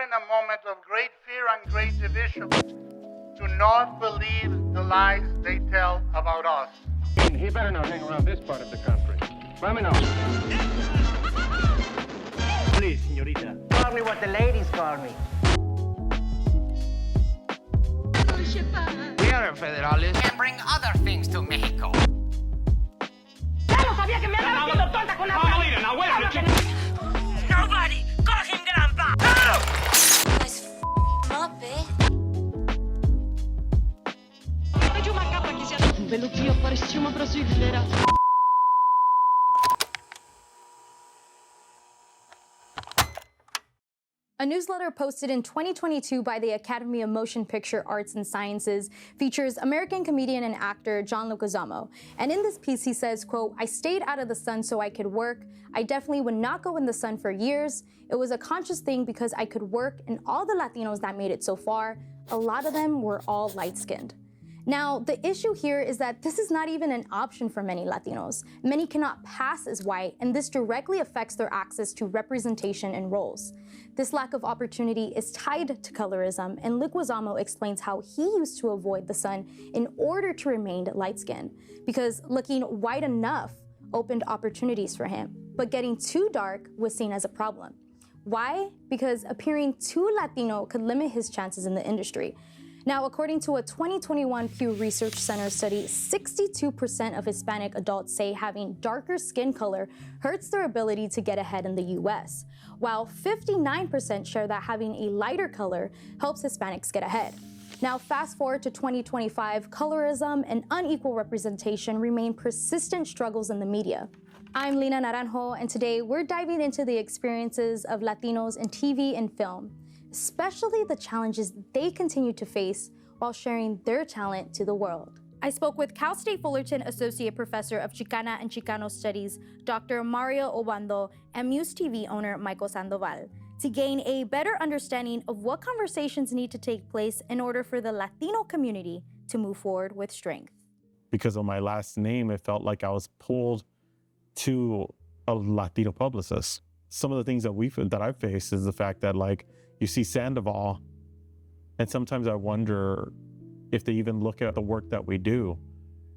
in a moment of great fear and great division. Do not believe the lies they tell about us. He better not hang around this part of the country. Let me know. Please, señorita. Call me what the ladies call me. We are federales and bring other things to Mexico. Nobody call him grandpa. Nice up, eh? Vedi uma capa que sia velutinho parecia uma brasileira. A newsletter posted in 2022 by the Academy of Motion Picture Arts and Sciences features American comedian and actor John Leguizamo. And in this piece, he says, quote, "I stayed out of the sun so I could work. I definitely would not go in the sun for years. It was a conscious thing because I could work, and all the Latinos that made it so far, a lot of them were all light-skinned." Now, the issue here is that this is not even an option for many Latinos. Many cannot pass as white, and this directly affects their access to representation and roles. This lack of opportunity is tied to colorism, and Leguizamo explains how he used to avoid the sun in order to remain light-skinned, because looking white enough opened opportunities for him, but getting too dark was seen as a problem. Why? Because appearing too Latino could limit his chances in the industry. Now, according to a 2021 Pew Research Center study, 62% of Hispanic adults say having darker skin color hurts their ability to get ahead in the US, while 59% share that having a lighter color helps Hispanics get ahead. Now, fast forward to 2025, colorism and unequal representation remain persistent struggles in the media. I'm Lina Naranjo, and today we're diving into the experiences of Latinos in TV and film, especially the challenges they continue to face while sharing their talent to the world. I spoke with Cal State Fullerton Associate Professor of Chicana and Chicano Studies, Dr. Marciel Obando, and Muse TV owner Michael Sandoval, to gain a better understanding of what conversations need to take place in order for the Latino community to move forward with strength. Because of my last name, it felt like I was pulled to a Latino publicist. Some of the things that I've faced is the fact that, like, you see Sandoval, and sometimes I wonder if they even look at the work that we do,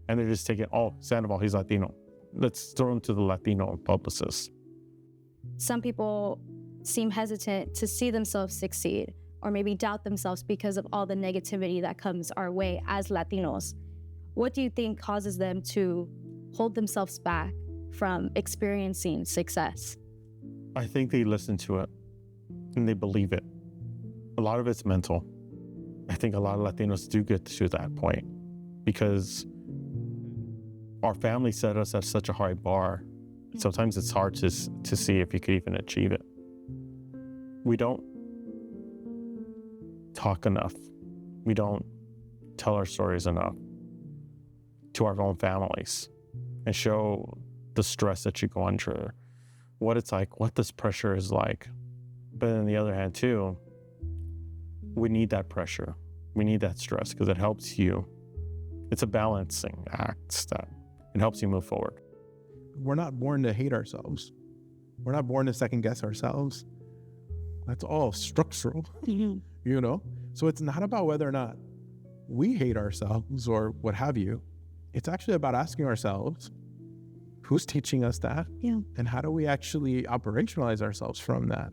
and they're just taking, oh, Sandoval, he's Latino. Let's throw him to the Latino publicist. Some people seem hesitant to see themselves succeed, or maybe doubt themselves because of all the negativity that comes our way as Latinos. What do you think causes them to hold themselves back from experiencing success? I think they listen to it and they believe it. A lot of it's mental. I think a lot of Latinos do get to that point because our family set us at such a high bar. Sometimes it's hard to see if you could even achieve it. We don't talk enough. We don't tell our stories enough to our own families and show the stress that you go under, what it's like, what this pressure is like. But on the other hand, too, we need that pressure. We need that stress because it helps you. It's a balancing act that it helps you move forward. We're not born to hate ourselves. We're not born to second guess ourselves. That's all structural, you know? So it's not about whether or not we hate ourselves or what have you. It's actually about asking ourselves, who's teaching us that? Yeah. And how do we actually operationalize ourselves from that?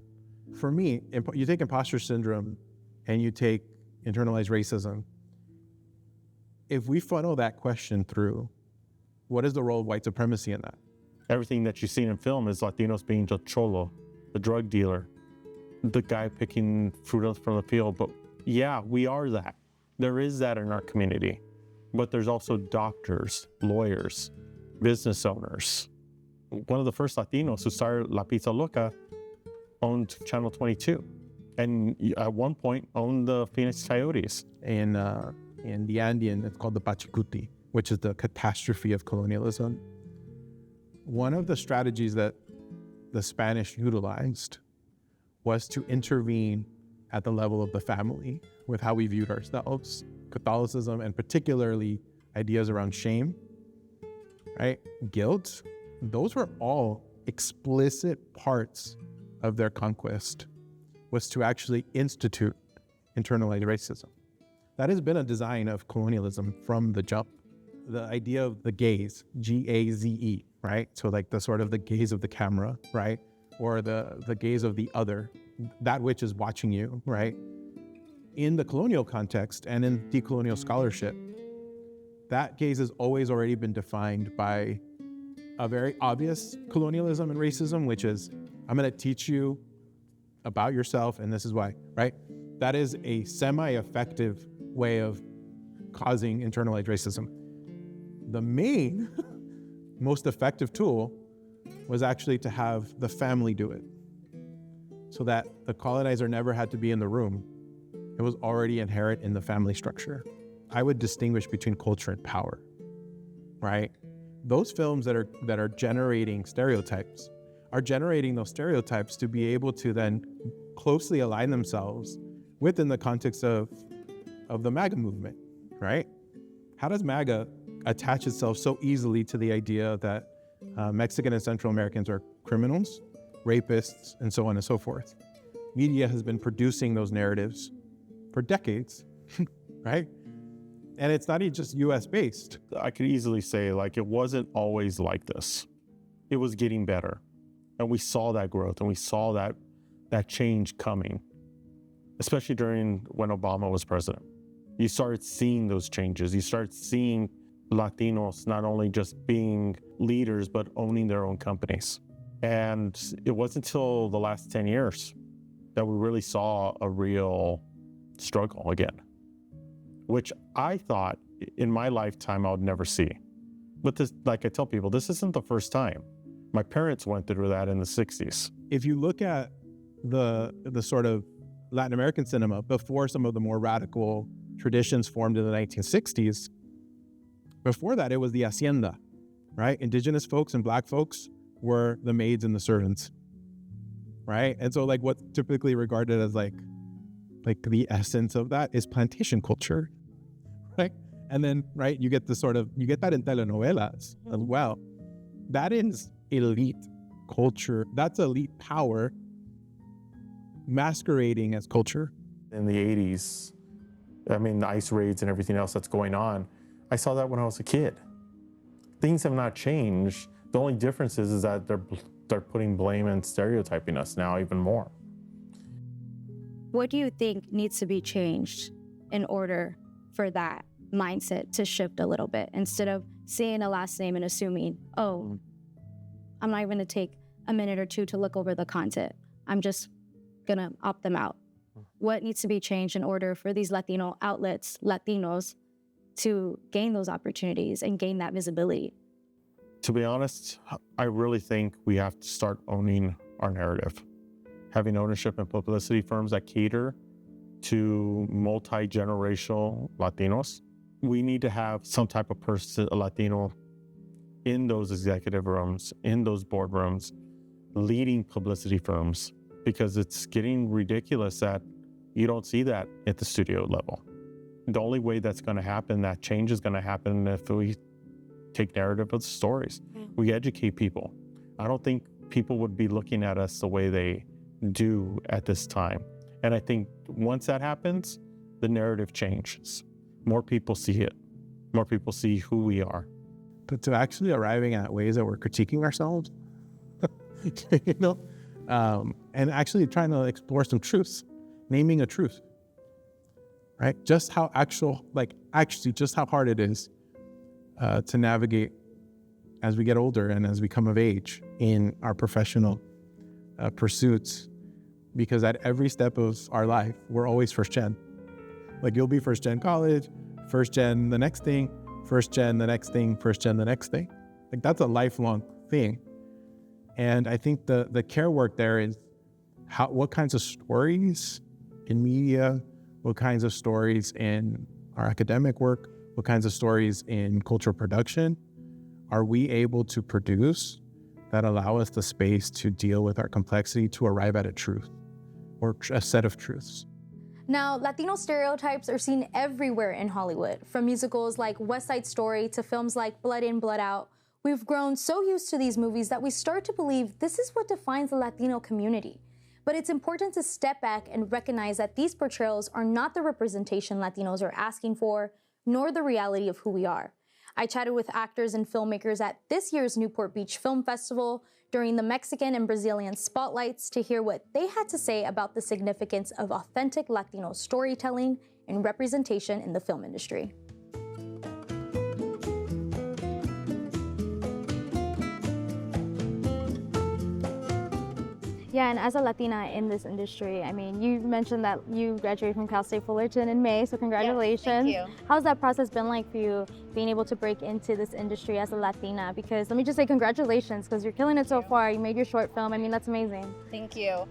For me, you take imposter syndrome and you take internalized racism. If we funnel that question through, what is the role of white supremacy in that? Everything that you see in film is Latinos being the cholo, the drug dealer, the guy picking fruit from the field. But yeah, we are that. There is that in our community. But there's also doctors, lawyers, business owners. One of the first Latinos who started La Pizza Loca owned Channel 22. And at one point owned the Phoenix Coyotes. In the Andean, it's called the Pachacuti, which is the catastrophe of colonialism. One of the strategies that the Spanish utilized was to intervene at the level of the family with how we viewed ourselves, Catholicism, and particularly ideas around shame, right? Guilt. Those were all explicit parts of their conquest. was to actually institute internalized racism. That has been a design of colonialism from the jump. The idea of the gaze, G-A-Z-E, right? So like the sort of the gaze of the camera, right? Or the gaze of the other, that which is watching you, right? In the colonial context and in decolonial scholarship, that gaze has always already been defined by a very obvious colonialism and racism, which is, I'm gonna teach you about yourself and this is why, right? That is a semi-effective way of causing internalized racism. The main, most effective tool was actually to have the family do it, so that the colonizer never had to be in the room. It was already inherent in the family structure. I would distinguish between culture and power, right? Those films that are generating stereotypes are generating those stereotypes to be able to then closely align themselves within the context of the MAGA movement, right? How does MAGA attach itself so easily to the idea that Mexican and Central Americans are criminals, rapists, and so on and so forth? Media has been producing those narratives for decades, right? And it's not just US based. I could easily say like it wasn't always like this. It was getting better. And we saw that growth and we saw that change coming, especially during when Obama was president. You started seeing those changes. You started seeing Latinos not only just being leaders, but owning their own companies. And it wasn't until the last 10 years that we really saw a real struggle again, which I thought in my lifetime I would never see. But this, like I tell people, this isn't the first time. My parents went through that in the 60s. If you look at the sort of Latin American cinema before some of the more radical traditions formed in the 1960s, before that it was the hacienda, right? Indigenous folks and Black folks were the maids and the servants, right? And so like what's typically regarded as like the essence of that is plantation culture, right? And then, right, you get that in telenovelas as well. That is elite culture. That's elite power masquerading as culture. In the 80s, I mean, the ICE raids and everything else that's going on, I saw that when I was a kid. Things have not changed. The only difference is that they're putting blame and stereotyping us now even more. What do you think needs to be changed in order for that mindset to shift a little bit, instead of seeing a last name and assuming, oh, I'm not even going to take a minute or two to look over the content. I'm just going to opt them out. What needs to be changed in order for these Latino outlets, Latinos, to gain those opportunities and gain that visibility? To be honest, I really think we have to start owning our narrative. Having ownership in publicity firms that cater to multi-generational Latinos. We need to have some type of person, a Latino, in those executive rooms, in those boardrooms, leading publicity firms, because it's getting ridiculous that you don't see that at the studio level. The only way that's going to happen, that change is going to happen, if we take narrative of the stories. We educate people. I don't think people would be looking at us the way they do at this time. And I think once that happens, the narrative changes. More people see it. More people see who we are. But to actually arriving at ways that we're critiquing ourselves, you know, and actually trying to explore some truths, naming a truth, right? Just how just how hard it is to navigate as we get older and as we come of age in our professional pursuits, because at every step of our life, we're always first gen. Like you'll be first gen college, first gen the next thing, first gen the next thing, first gen the next thing. Like that's a lifelong thing. And I think the care work there is what kinds of stories in media, what kinds of stories in our academic work, what kinds of stories in cultural production are we able to produce that allow us the space to deal with our complexity to arrive at a truth or a set of truths. Now, Latino stereotypes are seen everywhere in Hollywood, from musicals like West Side Story to films like Blood In, Blood Out. We've grown so used to these movies that we start to believe this is what defines the Latino community. But it's important to step back and recognize that these portrayals are not the representation Latinos are asking for, nor the reality of who we are. I chatted with actors and filmmakers at this year's Newport Beach Film Festival during the Mexican and Brazilian spotlights to hear what they had to say about the significance of authentic Latino storytelling and representation in the film industry. Yeah, and as a Latina in this industry, I mean, you mentioned that you graduated from Cal State Fullerton in May, so congratulations. Yeah, thank you. How's that process been like for you, being able to break into this industry as a Latina? Because let me just say congratulations, because you're killing it so far. You made your short film. I mean, that's amazing. Thank you.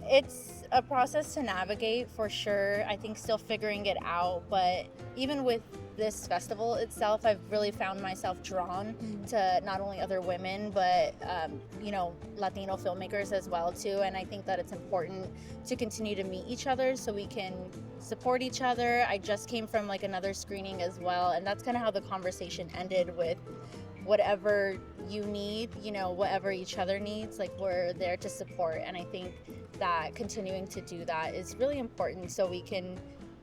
It's a process to navigate for sure. I think still figuring it out, but even with this festival itself, I've really found myself drawn to not only other women, but you know, Latino filmmakers as well too. And I think that it's important to continue to meet each other so we can support each other. I just came from like another screening as well, and that's kind of how the conversation ended with whatever you need, you know, whatever each other needs, like we're there to support. And I think that continuing to do that is really important so we can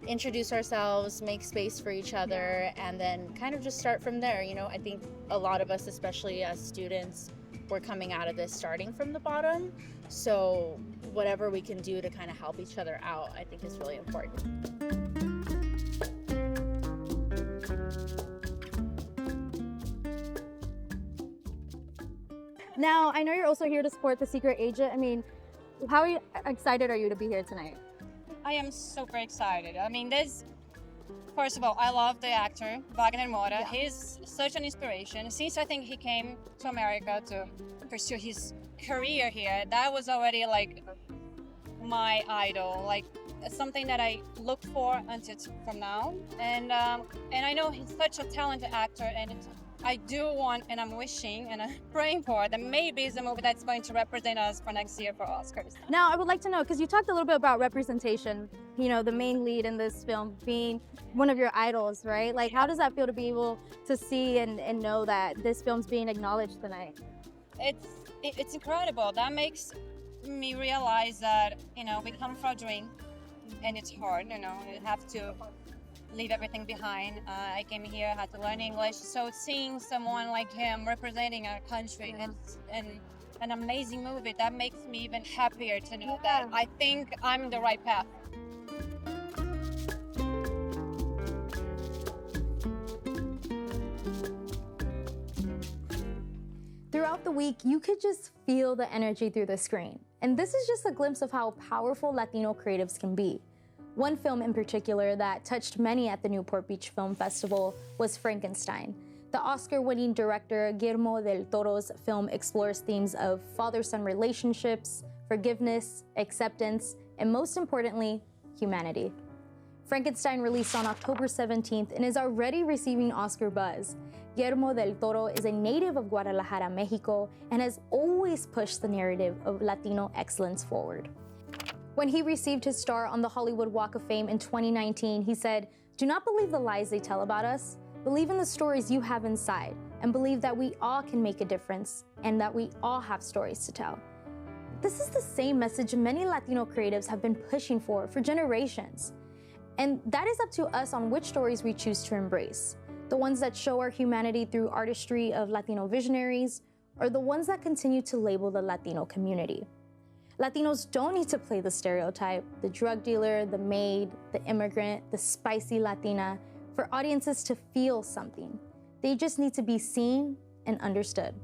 introduce ourselves, make space for each other, and then kind of just start from there. You know, I think a lot of us, especially as students, we're coming out of this starting from the bottom. So whatever we can do to kind of help each other out, I think is really important. Now, I know you're also here to support The Secret Agent. I mean, how excited are you to be here tonight? I am super excited. I mean, first of all, I love the actor, Wagner Moura. Yeah. He's such an inspiration. Since I think he came to America to pursue his career here, that was already like my idol, like something that I look for until from now. And I know he's such a talented actor, and I do want, and I'm wishing, and I'm praying for that maybe it's a movie that's going to represent us for next year for Oscars. Now, I would like to know, because you talked a little bit about representation, you know, the main lead in this film being one of your idols, right? Like, how does that feel to be able to see and know that this film's being acknowledged tonight? It's incredible. That makes me realize that, you know, we come for a dream, and it's hard, you know, you have to leave everything behind. I came here, had to learn English, so seeing someone like him representing our country and an amazing movie, that makes me even happier to know that I think I'm the right path. Throughout the week, you could just feel the energy through the screen. And this is just a glimpse of how powerful Latino creatives can be. One film in particular that touched many at the Newport Beach Film Festival was Frankenstein. The Oscar-winning director Guillermo del Toro's film explores themes of father-son relationships, forgiveness, acceptance, and most importantly, humanity. Frankenstein released on October 17th and is already receiving Oscar buzz. Guillermo del Toro is a native of Guadalajara, Mexico, and has always pushed the narrative of Latino excellence forward. When he received his star on the Hollywood Walk of Fame in 2019, he said, "Do not believe the lies they tell about us. Believe in the stories you have inside, and believe that we all can make a difference, and that we all have stories to tell." This is the same message many Latino creatives have been pushing for generations. And that is up to us on which stories we choose to embrace. The ones that show our humanity through artistry of Latino visionaries, or the ones that continue to label the Latino community. Latinos don't need to play the stereotype, the drug dealer, the maid, the immigrant, the spicy Latina, for audiences to feel something. They just need to be seen and understood.